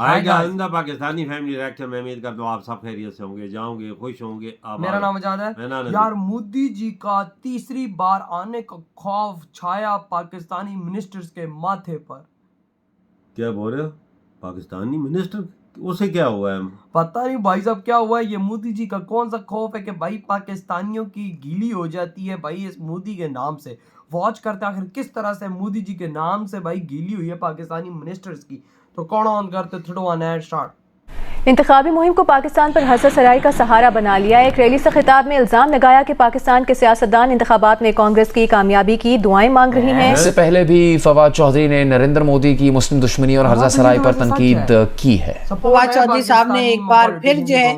आएगा आइंदा Pakistani family reaction में उम्मीद करता हूँ आप सब खैरियत से होंगे, जाओगे, खुश होंगे। मेरा नाम आजाद है। यार मोदी जी का तीसरी बार आने का खौफ छाया पाकिस्तानी मिनिस्टर्स के माथे पर। क्या बोल रहे हो? पाकिस्तानी मिनिस्टर उसे क्या हुआ है? पता नहीं भाई साहब क्या हुआ है। ये मोदी जी का कौन सा खौफ है कि भाई पाकिस्तानियों की गीली हो जाती है भाई इस मोदी के नाम से। वॉच करते आखिर किस तरह से मोदी जी के नाम से भाई गीली हुई है पाकिस्तानी मिनिस्टर्स की। तो कौन ऑन करते थोड़ा नेट स्टार्ट। इंतखाबी मुहिम को पाकिस्तान पर हसर सराय का सहारा बना लिया। एक रैली से खिताब में इल्जाम लगाया कि पाकिस्तान के सियासतदान इंतखाबात में कांग्रेस की कामयाबी की दुआएं मांग रही हैं। इससे पहले भी फवाद चौधरी ने नरेंद्र मोदी की मुस्लिम दुश्मनी और हर्जा सराय पर तनकीद की है। फवाद चौधरी साहब ने एक बार फिर जो है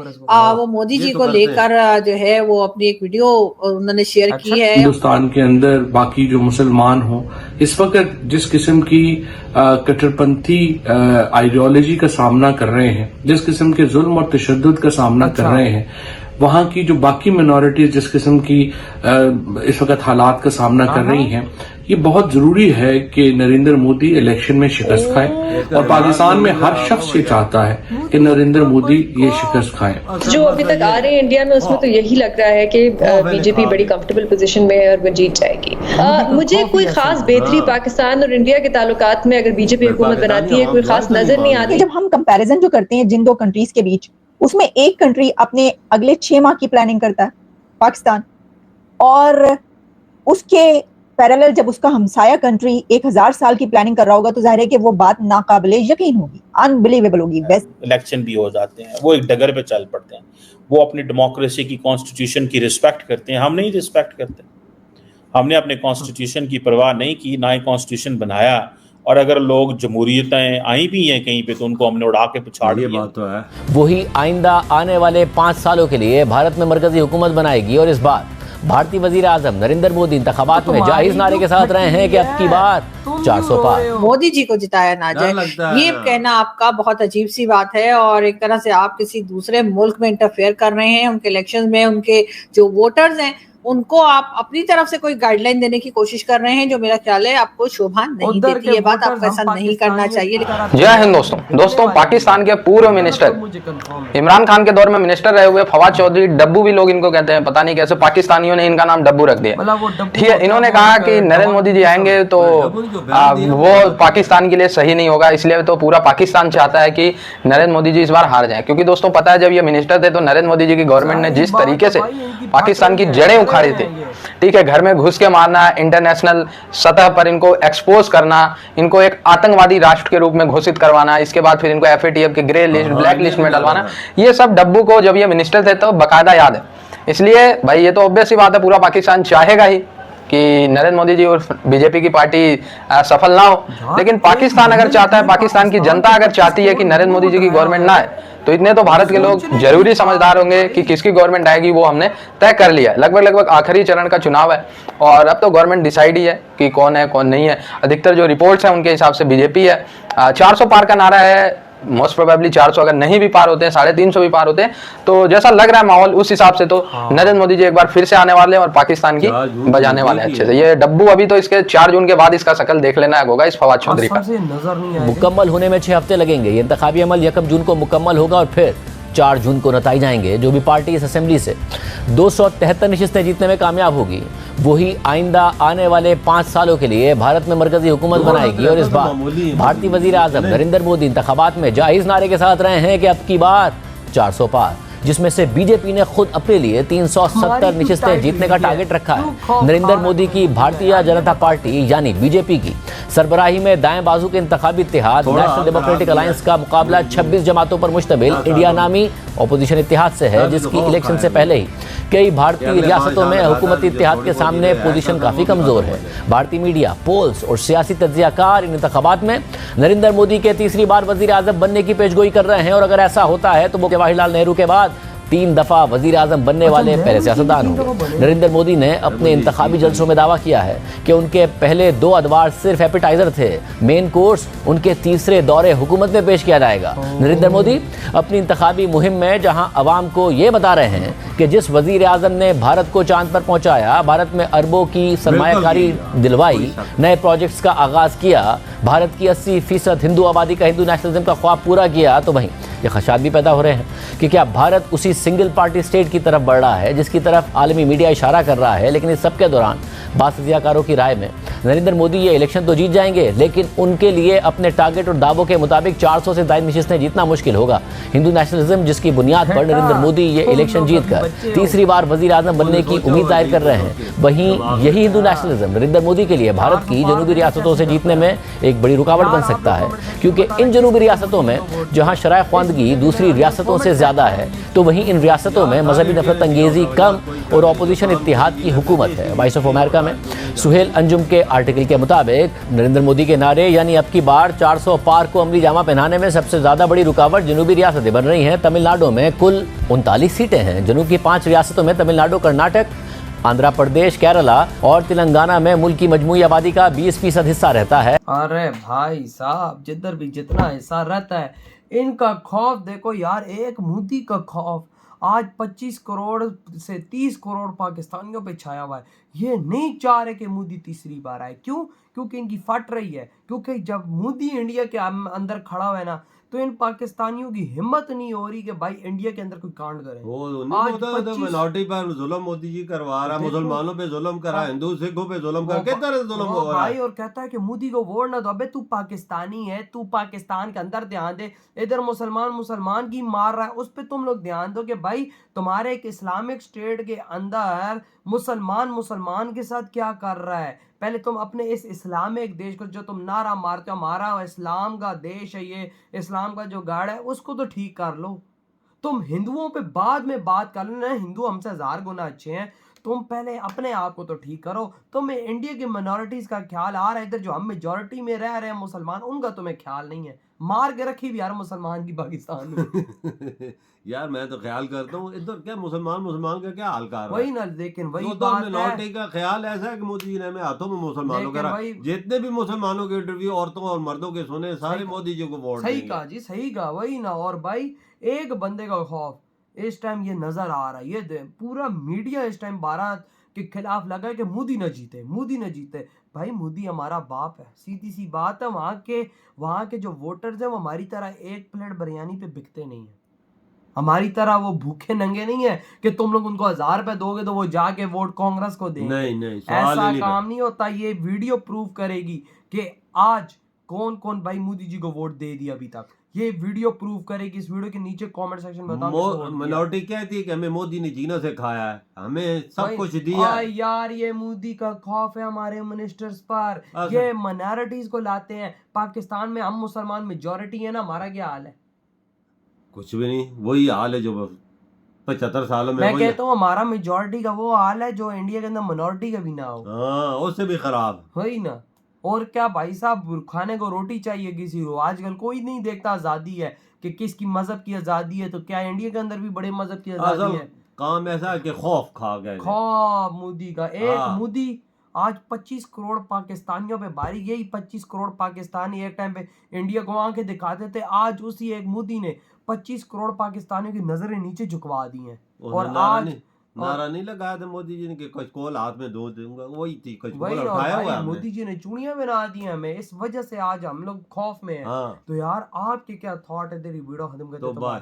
वो मोदी जी को लेकर जो है वो अपनी एक वीडियो उन्होंने शेयर की है। हिंदुस्तान के अंदर बाकी जो मुसलमान हो इस वक्त जिस किस्म की कट्टरपंथी आइडियोलॉजी का सामना कर रहे हैं, जिस किस्म के जुल्म और तशद्दुद का सामना कर रहे हैं, वहां की जो बाकी मिनॉरिटीज जिस किस्म की इस वक्त हालात का सामना कर रही हैं, ये बहुत जरूरी है कि नरेंद्र मोदी इलेक्शन में शिकस्त खाए। और पाकिस्तान में हर शख्स ये चाहता है कि नरेंद्र मोदी ये शिकस्त खाए। जो अभी तक आ रहे हैं इंडिया में उसमें तो यही लग रहा है कि बीजेपी बड़ी कंफर्टेबल पोजीशन में है और वो जीत जाएगी। मुझे कोई खास बेहतरी पाकिस्तान और इंडिया के ताल्लुकात में अगर बीजेपी हुकूमत बनाती है कोई खास नजर नहीं आती। जब हम कंपैरिजन जो करते हैं जिन दो कंट्रीज के बीच, उसमें एक कंट्री अपने अगले 6 माह की प्लानिंग करता है पाकिस्तान, और उसके पैरेलल जब उसका हमसाया कंट्री 1000 साल की प्लानिंग कर रहा होगा तो जाहिर है कि वो बात नाकाबिले यकीन होगी, अनबिलीवेबल होगी। इलेक्शन भी हो जाते हैं, वो एक डगर पे चल पड़ते हैं, वो अपनी डेमोक्रेसी की कॉन्स्टिट्यूशन की रिस्पेक्ट करते हैं। हम नहीं रिस्पेक्ट करते, हमने अपने कॉन्स्टिट्यूशन की परवाह नहीं की, ना ही कॉन्स्टिट्यूशन बनाया। और अगर लोग जमहूरियतें आई भी हैं कहीं पे तो उनको हमने उड़ा के पिछाड़ दिया। बात तो है। वही आइंदा आने वाले 5 सालों के लिए भारत में मरकजी हुकूमत बनाएगी और इस बार भारतीय वजीर आजम नरेंद्र मोदी इंतखाबात में जाहिर नारे के साथ रहे हैं कि अब की बार 400 पार। मोदी जी को जिताया ना जाए, ये कहना आपका बहुत अजीब सी बात है। और एक तरह से आप किसी दूसरे मुल्क में इंटरफेयर कर रहे हैं, उनके इलेक्शन में उनके जो वोटर्स हैं उनको आप अपनी तरफ से कोई गाइडलाइन देने की कोशिश कर रहे हैं, जो मेरा ख्याल है आपको शोभा नहीं देती। ये बात आपको ऐसा नहीं करना चाहिए। जय हिंद दोस्तों पाकिस्तान के पूर्व मिनिस्टर इमरान खान के दौर में मिनिस्टर रहे हुए फवाद चौधरी, डब्बू भी लोग इनको कहते हैं, पता नहीं कैसे पाकिस्तानियों ने इनका नाम डब्बू रख दिया। ठीक है, इन्होंने कहा कि नरेंद्र मोदी जी आएंगे तो वो पाकिस्तान के लिए सही नहीं होगा, इसलिए तो पूरा पाकिस्तान चाहता है कि नरेंद्र मोदी जी इस बार हार जाए। क्योंकि दोस्तों पता है जब ये मिनिस्टर थे तो नरेंद्र मोदी जी की गवर्नमेंट ने जिस तरीके से पाकिस्तान की जड़ें उखाड़ी थी, ठीक है, घर में घुस के मारना, इंटरनेशनल सतह पर इनको एक्सपोज करना, इनको एक आतंकवादी राष्ट्र के रूप में घोषित करवाना, इसके बाद फिर इनको एफएटीएफ के ग्रे लिस्ट, ब्लैक लिस्ट में डलवाना, ये सब डब्बू को जब ये मिनिस्टर थे तो बकायदा याद है। इसलिए भाई ये तो ऑब्वियस सी बात है, पूरा पाकिस्तान चाहेगा ही कि नरेंद्र मोदी जी और बीजेपी की पार्टी सफल ना हो। लेकिन पाकिस्तान अगर चाहता है, पाकिस्तान की जनता अगर चाहती है कि नरेंद्र मोदी जी की गवर्नमेंट ना आए, तो इतने तो भारत के लोग जरूरी समझदार होंगे कि किसकी गवर्नमेंट आएगी वो हमने तय कर लिया है। लगभग आखिरी चरण का चुनाव है और अब तो गवर्नमेंट डिसाइड ही है कि कौन है कौन नहीं है। अधिकतर जो रिपोर्ट्स हैं उनके हिसाब से बीजेपी है। 400 पार का नारा है, मोस्ट प्रोबेबली 400 अगर नहीं भी पार होते हैं, 350 भी पार होते हैं, तो जैसा लग रहा है माहौल उस हिसाब से तो नरेंद्र मोदी जी एक बार फिर से आने वाले हैं और पाकिस्तान की बजाने वाले हैं अच्छे से। ये डब्बू अभी तो इसके 4 जून के बाद इसका शकल देख लेना होगा इस फवाद चौधरी का। मुकम्मल होने में 6 हफ्ते लगेंगे। ये इंतखाबी अमल 1 जून को मुकम्मल होगा और फिर 4 जून को नताई जाएंगे। जो भी पार्टी इस असेंबली से 273 नशिस्तें जीतने में कामयाब होगी वही आइंदा आने वाले 5 सालों के लिए भारत में मरकजी हुकूमत बनाएगी और इस बार भारतीय वजीर आजम नरेंद्र मोदी इंतखाबात में जाहिर नारे के साथ रहे हैं कि अब की बार 400 पार, जिसमें से बीजेपी ने खुद अपने लिए 370 नशिस्तें जीतने का टारगेट रखा है। नरेंद्र मोदी की भारतीय जनता पार्टी यानी बीजेपी की सरबराही में दाएं बाजू के इंतखाबी इत्तेहाद नेशनल डेमोक्रेटिक अलायंस का मुकाबला 26 जमातों पर मुश्तमिल इंडिया नामी अपोजिशन इत्तेहाद से है, जिसकी इलेक्शन से पहले ही कई भारतीय रियासतों में हुकूमती इत्तेहाद के सामने पोजीशन काफी कमजोर है। भारतीय मीडिया, पोल्स और सियासी तज्जियाकार इन इंतखाबात में नरेंद्र मोदी के तीसरी बार वजीर आजम बनने की पेशगोई कर रहे हैं और अगर ऐसा होता है तो वो जवाहरलाल नेहरू के बाद 3 दफा वजीर आजम बनने वाले पहले सियासतदान होंगे। नरेंद्र मोदी ने अपने इंतखाबी जलसों में दावा किया है कि उनके पहले 2 अदवार सिर्फ एपेटाइजर थे, मेन कोर्स उनके तीसरे दौरे हुकूमत में पेश किया जाएगा। नरेंद्र मोदी अपनी इंतखाबी मुहिम में जहां अवाम को ये बता रहे हैं कि जिस वजीर आजम ने भारत को चांद पर पहुंचाया, भारत में अरबों की सरमायाकारी दिलवाई, नए प्रोजेक्ट्स का आगाज किया, भारत की 80% हिंदू आबादी का हिंदू नेशनलिज्म का ख्वाब पूरा किया, तो वहीं ये खदशात भी पैदा हो रहे हैं कि क्या भारत उसी सिंगल पार्टी स्टेट की तरफ बढ़ रहा है जिसकी तरफ आलमी मीडिया इशारा कर रहा है। लेकिन इस सब के दौरान बातचीतकारों की राय में नरेंद्र मोदी ये इलेक्शन तो जीत जाएंगे, लेकिन उनके लिए अपने टारगेट और दावों के मुताबिक 400 से ज्यादा नशिस्तें जीतना मुश्किल होगा। हिंदू नेशनलिज्म जिसकी बुनियाद पर नरेंद्र मोदी ये इलेक्शन जीतकर तीसरी बार वजीर आजम बनने की उम्मीद जाहिर कर रहे हैं, वहीं यही हिंदू नेशनलिज्म नरेंद्र मोदी के लिए भारत की जनूबी रियासतों से जीतने में एक बड़ी रुकावट बन सकता है, क्योंकि इन जनूबी रियासतों में जहां शराय ख्वानदगी दूसरी रियासतों से ज्यादा है, तो वहीं इन रियासतों में मजहबी नफरत अंगेजी कम और ऑपोजिशन इत्तेहाद की हुकूमत है। वॉइस ऑफ अमेरिका में सुहेल अंजुम के आर्टिकल के मुताबिक नरेंद्र मोदी के नारे यानी अब की बार 400 पार को अमली जामा पहनाने में सबसे ज्यादा बड़ी रुकावट जनूबी रियासतें बन रही हैं। तमिलनाडु में कुल 39 सीटें हैं। जनूब की 5 रियासतों में तमिलनाडु, कर्नाटक, आंध्र प्रदेश, केरला और तेलंगाना में मुल्क की मजमूई आबादी का 20% हिस्सा रहता है। अरे भाई साहब, जिधर भी जितना हिस्सा रहता है, इनका खौफ देखो यार, एक मोदी का खौफ आज 25 करोड़ से 30 करोड़ पाकिस्तानियों पे छाया हुआ है। ये नहीं चाह रहे कि मोदी तीसरी बार आए। क्यों? क्योंकि इनकी फट रही है। क्योंकि जब मोदी इंडिया के अंदर खड़ा हुआ है ना, तो इन पाकिस्तानियों की हिम्मत नहीं हो रही कि भाई इंडिया के अंदर कोई कांड करे। मिनॉरिटी पर जुल्म मोदी जी करवा रहा है, मुसलमानों पे जुल्म करा, हिंदू सिखों पे जुल्म कर, किस तरह जुल्म हो रहा है भाई। और कहता है कि मोदी को वोट ना दो। अबे तू पाकिस्तानी है, तू पाकिस्तान के अंदर ध्यान दे। इधर मुसलमान की मार रहा है, उस पे तुम लोग ध्यान दो कि भाई तुम्हारे एक इस्लामिक स्टेट के अंदर मुसलमान के साथ क्या कर रहा है। पहले तुम अपने इस इस्लामिक देश को, जो तुम नारा मारते हो हमारा इस्लाम का देश है, ये इस्लाम का जो गाड़ है, उसको तो ठीक कर लो। तुम हिंदुओं पे बाद में बात कर लो ना, हिंदू हमसे 1000 गुना अच्छे हैं। तुम पहले अपने आप को तो ठीक करो। तुम्हें इंडिया की माइनॉरिटीज का ख्याल आ रहा है, इधर जो हम मेजॉरिटी में रह रहे हैं मुसलमान, उनका तुम्हें ख्याल नहीं है। मार के रखी भी यार मुसलमान की पाकिस्तान में। यार मैं तो ख्याल करता हूँ इधर क्या मुसलमान का क्या हाल कर रहा है। वही ना, लेकिन वही तो बात मिनॉरिटी का ख्याल ऐसा है कि मोदी जी ने हमें हाथों में मुसलमानों का, जितने भी मुसलमानों के इंटरव्यू औरतों और मर्दों के सुने, सारे मोदी जी को वोट सही कहा जी, सही कहा। वही ना। और भाई एक बंदे का खौफ इस टाइम ये नजर आ रहा है। ये पूरा मीडिया इस टाइम भारत के खिलाफ लगा है कि मोदी न जीते। भाई मोदी हमारा बाप है, सीधी सी बात है। वहाँ के जो वोटर्स हैं वो हमारी तरह एक प्लेट बिरयानी पे बिकते नहीं है। हमारी तरह वो भूखे नंगे नहीं है कि तुम लोग उनको 1000 रुपए दोगे तो वो जाके वोट कांग्रेस को देंगे। नहीं, ऐसा काम नहीं होता। ये वीडियो प्रूव करेगी कि आज कौन कौन भाई मोदी जी को वोट दे दिया अभी तक। ये वीडियो प्रूव करेगी। इस वीडियो के नीचे कमेंट सेक्शन में बताओ। मिनॉरिटी कहती है कि हमें मोदी ने जीना सिखाया है, हमें सब कुछ दिया। यार ये मोदी का खौफ है हमारे मिनिस्टर्स पर। ये माइनॉरिटीज को लाते हैं पाकिस्तान में। हम मुसलमान मेजॉरिटी है ना, हमारा क्या हाल है? कुछ भी नहीं, वही हाल है जो 75 सालों में। मैं कहता हूँ हमारा मेजॉरिटी का वो हाल है जो इंडिया के अंदर मिनॉरिटी का भी ना हो। हाँ, उससे भी खराब। वही ना। और क्या भाई साहब, खाने को रोटी चाहिए किसी को। आजकल कोई नहीं देखता आजादी है कि किसकी मजहब की आजादी है। तो क्या इंडिया के अंदर भी बड़े मजहब की आजादी है? काम ऐसा है कि खौफ खा गए। खौफ मोदी का। एक मोदी आज 25 करोड़ पाकिस्तानियों पे भारी। यही 25 करोड़ पाकिस्तानी एक टाइम पे इंडिया को आंखें दिखाते थे। आज उसी एक मोदी ने 25 करोड़ पाकिस्तानियों की नजरें नीचे झुकवा दी हैं। और आज नारा नहीं लगाया था मोदी जी ने कि कुछ कोल हाथ में दो दूंगा, वही थी कुछ वही। कोल उठाया हुआ है। मोदी जी ने चूड़ियां बना दी हैं हमें, इस वजह से आज हम लोग खौफ में हैं। तो यार आपके क्या थॉट है? तेरी वीडियो खत्म करते तो बाय।